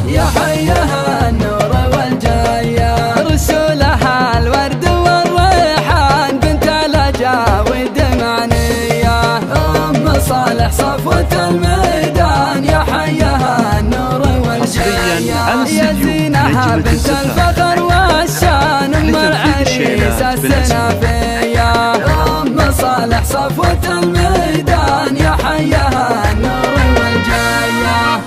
يا حيها النور والجاية رسولها الورد والريحان بنت الأجاود معنية أم صالح صفوة الميدان يا حيها النور والجاية يا زينها بنت الفخر والشان أم العريس السنافية أم صالح صفوة الميدان يا حيها النور والجاية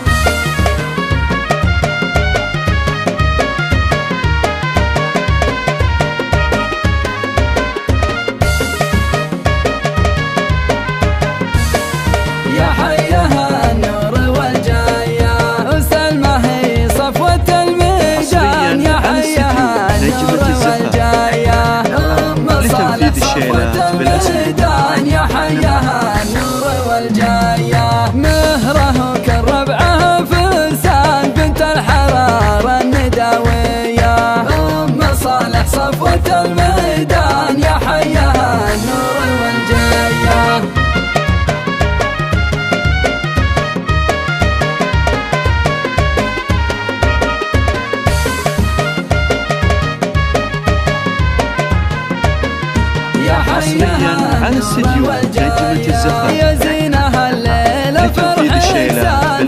يا حيها النور والجاية وسلمى هي صفوة الميدان يا حيها النور والجاية أم صالح صفوة الميدان يا حيها النور والجاية مهره كالربعة فرسان بنت الحرارة النداوية أم صالح صفوة الميدان يا حيها النور والجاية عن استديو نجمة الزهرة يا زينها الليلة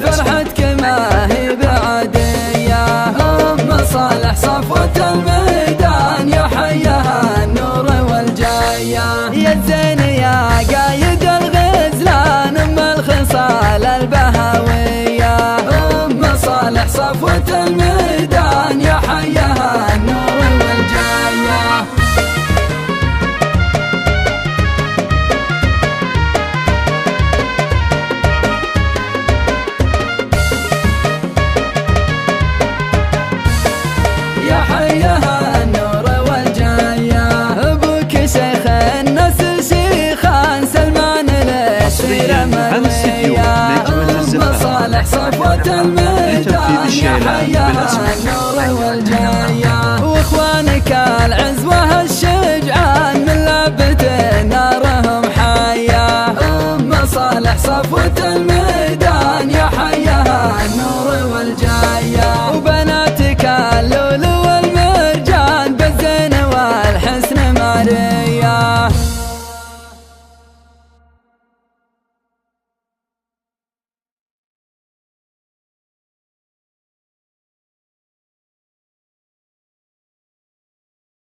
فرحتك ما هي بعادية أم صالح صفوة الميدان يا حيها النور والجاية يا زين يا قايد الغزلان أم الخصال البهوية أم صالح صفوة الميدان يا حيها النور والجاية يا حيها النور والجاية أبوك شيخ الناس شيخان سلمان الأسير مروية أم صالح صفوة الميدان يا حيها النور والجاية وإخوانك العز وهالشيخ